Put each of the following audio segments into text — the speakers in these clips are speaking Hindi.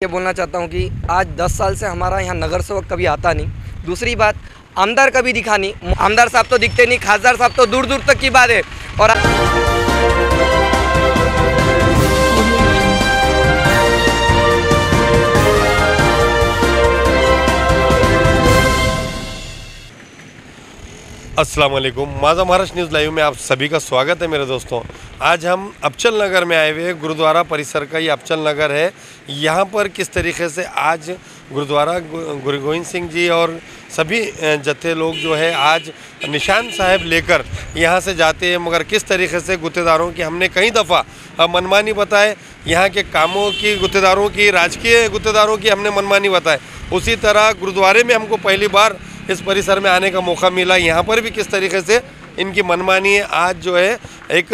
ये बोलना चाहता हूँ कि आज 10 साल से हमारा यहाँ नगर सेवक कभी आता नहीं। दूसरी बात, आमदार कभी दिखा नहीं। आमदार साहब तो दिखते नहीं, खासदार साहब तो दूर दूर तक की बात है। और अस्सलाम वालेकुम। माझा महाराष्ट्र न्यूज़ लाइव में आप सभी का स्वागत है मेरे दोस्तों। आज हम अबचल नगर में आए हुए हैं। गुरुद्वारा परिसर का ये अबचल नगर है। यहाँ पर किस तरीके से आज गुरुद्वारा गुरु गोविंद सिंह जी और सभी जत्थे लोग जो है आज निशान साहब लेकर यहाँ से जाते हैं, मगर किस तरीके से गुत्तेदारों की हमने कई दफ़ा मनमानी बताए, यहाँ के कामों की गुत्तेदारों की, राजकीय गुत्तेदारों की हमने मनमानी बताए। उसी तरह गुरुद्वारे में हमको पहली बार इस परिसर में आने का मौका मिला। यहाँ पर भी किस तरीके से इनकी मनमानी है। आज जो है एक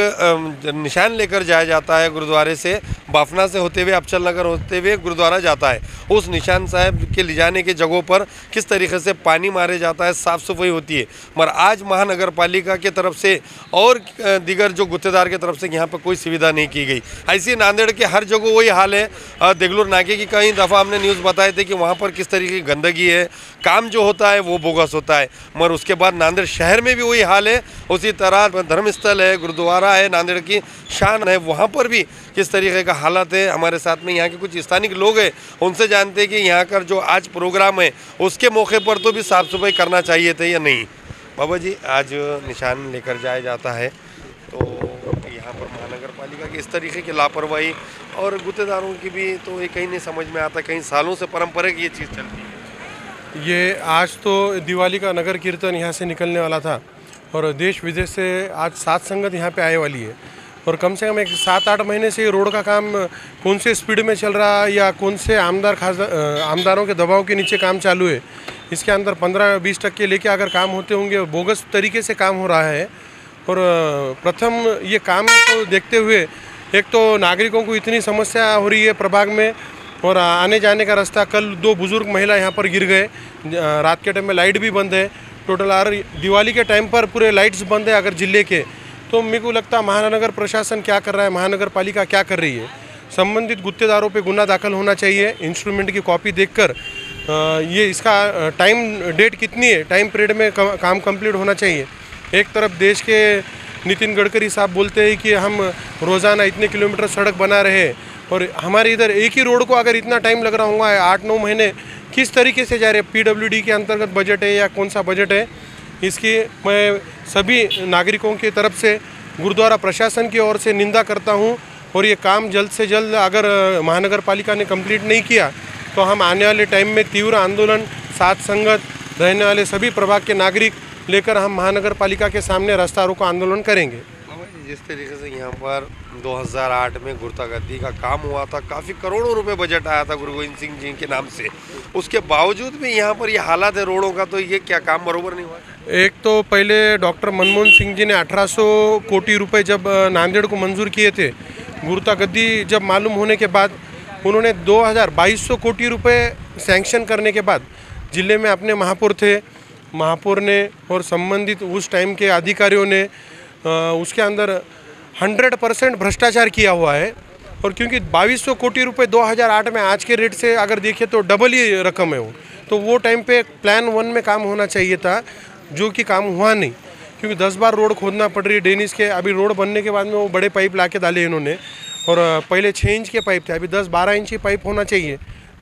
निशान लेकर जाया जाता है गुरुद्वारे से, बाफना से होते हुए अबचल नगर होते हुए गुरुद्वारा जाता है। उस निशान साहब के ले जाने के जगहों पर किस तरीके से पानी मारे जाता है, साफ़ सफाई होती है। मगर आज महानगर पालिका के तरफ से और दीगर जो गुत्तेदार के तरफ से यहाँ पर कोई सुविधा नहीं की गई। ऐसी नांदेड़ के हर जगह वही हाल है। देगलूर नाके की कई दफ़ा हमने न्यूज़ बताए थे कि वहाँ पर किस तरीके की गंदगी है, काम जो होता है वो बोगस होता है। मगर उसके बाद नांदेड़ शहर में भी वही हाल है। उसी तरह धर्मस्थल है, गुरुद्वारा है, नांदेड़ की शान है, वहाँ पर भी किस तरीके का हालत है। हमारे साथ में यहाँ के कुछ स्थानिक लोग हैं, उनसे जानते हैं कि यहाँ का जो आज प्रोग्राम है उसके मौके पर तो भी साफ़ सफाई करना चाहिए थे या नहीं। बाबा जी, आज निशान लेकर जाया जाता है तो यहाँ पर महानगर पालिका की इस तरीके की लापरवाही और गुत्तेदारों की भी तो ये कहीं नहीं समझ में आता। कई सालों से परंपरा की ये चीज़ चलती है। ये आज तो दिवाली का नगर कीर्तन यहाँ से निकलने वाला था और देश विदेश से आज सात संगत यहाँ पे आने वाली है। और कम से कम एक 7-8 महीने से रोड का काम कौन से स्पीड में चल रहा है या कौन से आमदारों के दबाव के नीचे काम चालू है, इसके अंदर 15-20% लेके अगर काम होते होंगे, बोगस तरीके से काम हो रहा है। और प्रथम ये काम को देखते हुए एक तो नागरिकों को इतनी समस्या हो रही है प्रभाग में, और आने जाने का रास्ता, कल 2 बुजुर्ग महिला यहाँ पर गिर गए। रात के टाइम में लाइट भी बंद है टोटल। और दिवाली के टाइम पर पूरे लाइट्स बंद है अगर जिले के, तो मेरे को लगता है महानगर प्रशासन क्या कर रहा है, महानगर पालिका क्या कर रही है। संबंधित गुत्तेदारों पे गुना दाखिल होना चाहिए। इंस्ट्रूमेंट की कॉपी देखकर ये इसका टाइम डेट कितनी है, टाइम पीरियड में काम कंप्लीट होना चाहिए। एक तरफ देश के नितिन गडकरी साहब बोलते हैं कि हम रोज़ाना इतने किलोमीटर सड़क बना रहे हैं, और हमारे इधर एक ही रोड को अगर इतना टाइम लग रहा होगा 8-9 महीने, किस तरीके से जा रहे हैं। PWD के अंतर्गत बजट है या कौन सा बजट है, इसकी मैं सभी नागरिकों की तरफ से गुरुद्वारा प्रशासन की ओर से निंदा करता हूं। और ये काम जल्द से जल्द अगर महानगर पालिका ने कंप्लीट नहीं किया तो हम आने वाले टाइम में तीव्र आंदोलन, सात संगत रहने वाले सभी प्रभाग के नागरिक लेकर हम महानगर पालिका के सामने रास्ता रोको आंदोलन करेंगे। जिस तरीके से यहाँ पर 2008 में गुर्तागद्दी का काम हुआ था, काफ़ी करोड़ों रुपए बजट आया था गुरु गोविंद सिंह जी के नाम से, उसके बावजूद भी यहाँ पर ये हालात है रोडों का, तो ये क्या काम बरोबर नहीं हुआ? एक तो पहले डॉक्टर मनमोहन सिंह जी ने 1800 कोटी रुपए जब नांदेड़ को मंजूर किए थे, गुर्तागद्दी जब मालूम होने के बाद उन्होंने 2200 कोटी रुपए सैंक्शन करने के बाद ज़िले में अपने महापौर थे, महापौर ने और संबंधित उस टाइम के अधिकारियों ने उसके अंदर 100% भ्रष्टाचार किया हुआ है। और क्योंकि 2200 कोटी रुपए 2008 में आज के रेट से अगर देखें तो डबल ही रकम है वो, तो वो टाइम पे प्लान 1 में काम होना चाहिए था, जो कि काम हुआ नहीं। क्योंकि 10 बार रोड खोदना पड़ रही है डेनिस के। अभी रोड बनने के बाद में वो बड़े पाइप ला के डाले इन्होंने, और पहले 6 इंच के पाइप थे, अभी 10-12 इंची पाइप होना चाहिए।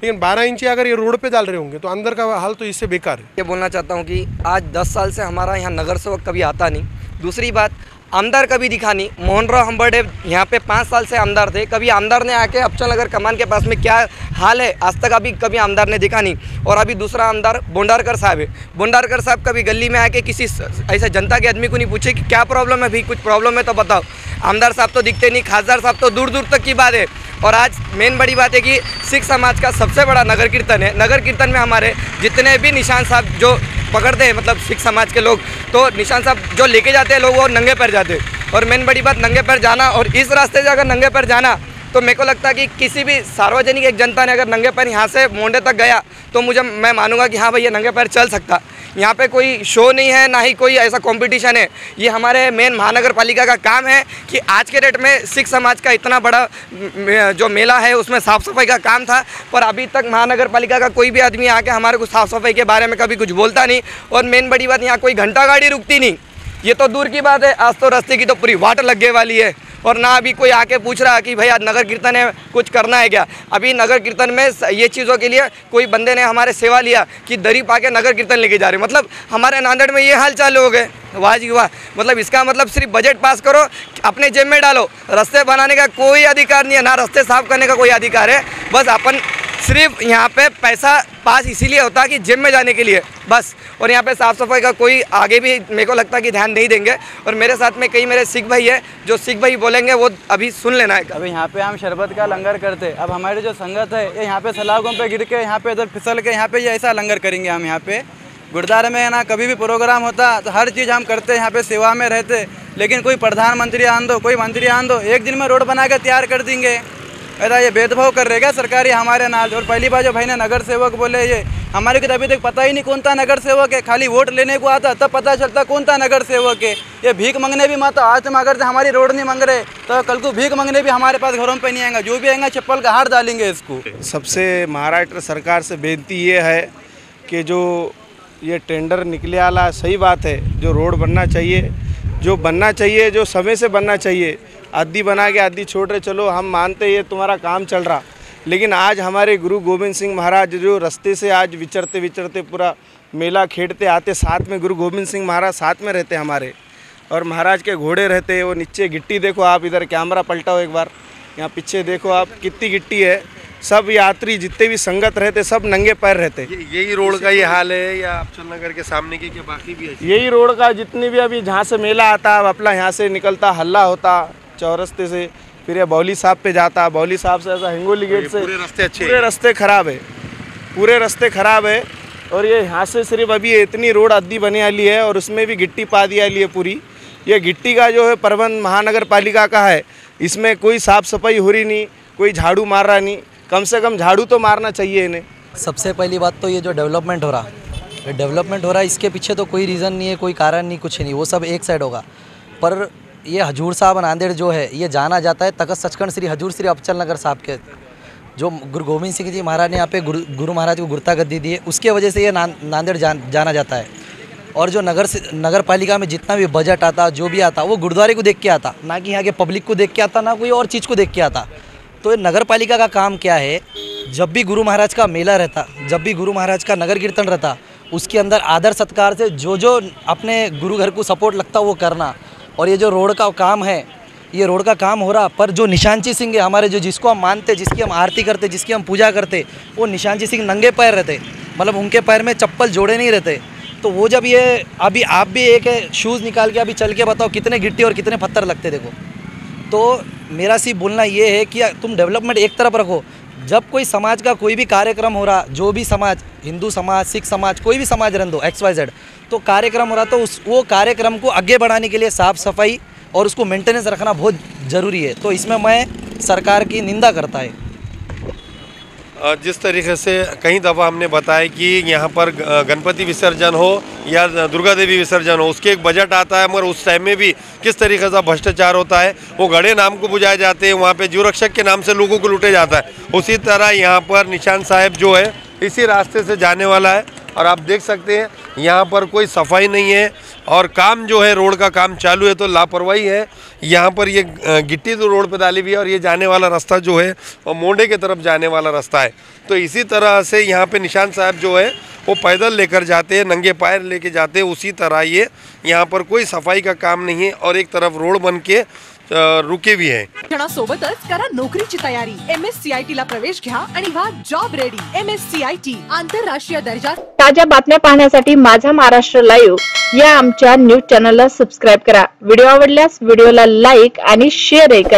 लेकिन 12 इंची अगर ये रोड पे डाल रहे होंगे तो अंदर का हाल तो इससे बेकार है। ये बोलना चाहता हूँ कि आज 10 साल से हमारा यहाँ नगर सेवक कभी आता नहीं। दूसरी बात, आमदार कभी दिखा नहीं। मोहन राव हम्बर्डे यहाँ पे 5 साल से आमदार थे, कभी आमदार ने आके अबचल नगर कमान के पास में क्या हाल है आज तक अभी कभी आमदार ने दिखा नहीं। और अभी दूसरा आमदार बोंडारकर साहब है। बोंडारकर साहब कभी गली में आके किसी ऐसे जनता के आदमी को नहीं पूछे कि क्या प्रॉब्लम है, भी कुछ प्रॉब्लम है तो बताओ। आमदार साहब तो दिखते नहीं, खासदार साहब तो दूर दूर तक की बात है। और आज मेन बड़ी बात है कि सिख समाज का सबसे बड़ा नगर कीर्तन है। नगर कीर्तन में हमारे जितने भी निशान साहब जो पकड़ते हैं, मतलब सिख समाज के लोग, तो निशान साहब जो लेके जाते हैं लोग वो नंगे पैर जाते हैं। और मेन बड़ी बात, नंगे पैर जाना, और इस रास्ते से अगर नंगे पैर जाना तो मेरे को लगता है कि किसी भी सार्वजनिक एक जनता ने अगर नंगे पैर यहाँ से मोंडे तक गया तो मैं मानूंगा कि हाँ भाई ये नंगे पैर चल सकता। यहाँ पे कोई शो नहीं है, ना ही कोई ऐसा कंपटीशन है। ये हमारे मेन महानगर पालिका का काम है कि आज के डेट में सिख समाज का इतना बड़ा जो मेला है उसमें साफ़ सफाई का काम था, पर अभी तक महानगर पालिका का कोई भी आदमी आके हमारे को साफ़ सफाई के बारे में कभी कुछ बोलता नहीं। और मेन बड़ी बात, यहाँ कोई घंटा गाड़ी रुकती नहीं। ये तो दूर की बात है, आज तो रास्ते की तो पूरी वाट लगने वाली है। और ना अभी कोई आके पूछ रहा कि भाई आज नगर कीर्तन है, कुछ करना है क्या। अभी नगर कीर्तन में ये चीज़ों के लिए कोई बंदे ने हमारे सेवा लिया कि दरी पा के नगर कीर्तन लेके जा रहे। मतलब हमारे नांदेड़ में ये हाल चालू हो गए। वाह जी वाह। मतलब इसका मतलब सिर्फ बजट पास करो, अपने जेब में डालो। रास्ते बनाने का कोई अधिकार नहीं है, ना रास्ते साफ करने का कोई अधिकार है। बस अपन सिर्फ यहाँ पे पैसा पास इसीलिए होता है कि जिम में जाने के लिए बस। और यहाँ पे साफ़ सफाई का कोई आगे भी मेरे को लगता है कि ध्यान नहीं देंगे। और मेरे साथ में कई मेरे सिख भाई है, जो सिख भाई बोलेंगे वो अभी सुन लेना है। अभी यहाँ पे हम शरबत का लंगर करते, अब हमारी जो संगत है ये यहाँ पे सलाखों पे गिर के, यहाँ पे इधर फिसल के, यहाँ पे ये ऐसा लंगर करेंगे हम। यहाँ पे गुरुद्वारे में ना कभी भी प्रोग्राम होता तो हर चीज़ हम करते, यहाँ पे सेवा में रहते। लेकिन कोई प्रधानमंत्री आन दो, कोई मंत्री आन दो, एक दिन में रोड बना के तैयार कर देंगे। ऐसा ये भेदभाव कर रहेगा सरकारी हमारे नाल। और पहली बार जो भाई ने नगर सेवक बोले, ये हमारे को अभी तक पता ही नहीं कौन सा नगर सेवक है। खाली वोट लेने को आता तब पता चलता कौन सा नगर सेवक है। ये भीख मांगने भी मत। आज तुम अगर हमारी रोड नहीं मांग रहे तो कल को भीख मांगने भी हमारे पास घरों पे नहीं आएगा। जो भी आएगा चप्पल का हार डालेंगे इसको। सबसे महाराष्ट्र सरकार से बेनती ये है कि जो ये टेंडर निकले वाला सही बात है, जो रोड बनना चाहिए, जो बनना चाहिए, जो समय से बनना चाहिए। आधी बना के आधी छोड़ रहे, चलो हम मानते ये तुम्हारा काम चल रहा। लेकिन आज हमारे गुरु गोविंद सिंह महाराज जो रास्ते से आज विचरते विचरते पूरा मेला खेड़ते आते, साथ में गुरु गोविंद सिंह महाराज साथ में रहते हमारे, और महाराज के घोड़े रहते। वो नीचे गिट्टी देखो आप, इधर कैमरा पलटाओ एक बार, यहाँ पीछे देखो आप कितनी गिट्टी है। सब यात्री जितने भी संगत रहते सब नंगे पैर रहते। यही रोड का ये हाल है या अबचल नगर के सामने की क्या बाकी भी है? यही रोड का जितनी भी अभी जहाँ से मेला आता अपना यहाँ से निकलता हल्ला होता चौरस्ते से, फिर ये बौली साहब पे जाता, बौली साहब से ऐसा हिंगोली गेट से। पूरे रास्ते अच्छे, पूरे रास्ते खराब है, पूरे रास्ते खराब है। और ये यहाँ से सिर्फ अभी इतनी रोड आधी बने वाली है और उसमें भी गिट्टी पा दी वाली है पूरी। ये गिट्टी का जो है प्रबंध महानगर पालिका का है, इसमें कोई साफ़ सफाई हो रही नहीं, कोई झाड़ू मार रहा नहीं। कम से कम झाड़ू तो मारना चाहिए इन्हें। सबसे पहली बात तो ये जो डेवलपमेंट हो रहा है, इसके पीछे तो कोई रीज़न नहीं है, कोई कारण नहीं, कुछ नहीं, वो सब एक साइड होगा। पर ये हजूर साहब नांदेड़ जो है ये जाना जाता है तखत सचखंड श्री हजूर श्री अबचल नगर साहब के, जो गुरु गोविंद सिंह जी महाराज ने यहाँ पे गुरु महाराज को गुरता गद्दी दी है, उसके वजह से ये नांदेड़ जाना जाता है। और जो नगर पालिका में जितना भी बजट आता, जो भी आता, वो गुरुद्वारे को देख के आता, ना कि यहाँ के पब्लिक को देख के आता, ना कोई और चीज़ को देख के आता। तो नगर पालिका का काम क्या है, जब भी गुरु महाराज का मेला रहता, जब भी गुरु महाराज का नगर कीर्तन रहता, उसके अंदर आदर सत्कार से जो अपने गुरु घर को सपोर्ट लगता वो करना। और ये जो रोड का काम है, ये रोड का काम हो रहा, पर जो निशांची सिंह है हमारे, जो जिसको हम मानते, जिसकी हम आरती करते, जिसकी हम पूजा करते, वो निशांची सिंह नंगे पैर रहते, मतलब उनके पैर में चप्पल जोड़े नहीं रहते। तो वो जब ये अभी आप भी एक शूज़ निकाल के अभी चल के बताओ कितने गिट्टी और कितने पत्थर लगते देखो। तो मेरा सिर्फ बोलना ये है कि तुम डेवलपमेंट एक तरफ रखो, जब कोई समाज का कोई भी कार्यक्रम हो रहा, जो भी समाज, हिंदू समाज, सिख समाज, कोई भी समाज रहने दो, XYZ, तो कार्यक्रम हो रहा तो वो कार्यक्रम को आगे बढ़ाने के लिए साफ़ सफाई और उसको मेंटेनेंस रखना बहुत ज़रूरी है। तो इसमें मैं सरकार की निंदा करता है। जिस तरीके से कई दफ़ा हमने बताया कि यहाँ पर गणपति विसर्जन हो या दुर्गा देवी विसर्जन हो, उसके एक बजट आता है, मगर उस टाइम में भी किस तरीके से भ्रष्टाचार होता है। वो घड़े नाम को बुझाए जाते हैं, वहाँ पे जीव रक्षक के नाम से लोगों को लूटे जाता है। उसी तरह यहाँ पर निशान साहब जो है इसी रास्ते से जाने वाला है, और आप देख सकते हैं यहाँ पर कोई सफाई नहीं है और काम जो है रोड का काम चालू है तो लापरवाही है। यहाँ पर ये गिट्टी तो रोड पे डाली हुई है और ये जाने वाला रास्ता जो है वो मोंडे की तरफ जाने वाला रास्ता है। तो इसी तरह से यहाँ पे निशान साहब जो है वो पैदल लेकर जाते हैं, नंगे पैर लेके जाते हैं। उसी तरह ये यहाँ पर कोई सफाई का काम नहीं है और एक तरफ रोड बन के रुके भी आहे। शिक्षणासोबतच करा नोकरीची तयारी। MSCIT ला प्रवेश घ्या आणि व्हा जॉब रेडी। MSCIT आंतरराष्ट्रीय दर्जा। ताज्या बातम्या पाहण्यासाठी माझा महाराष्ट्र लाईव्ह या आमच्या न्यूज चॅनलला सबस्क्राइब करा। व्हिडिओ आवडल्यास व्हिडिओला लाईक आणि शेअर करा।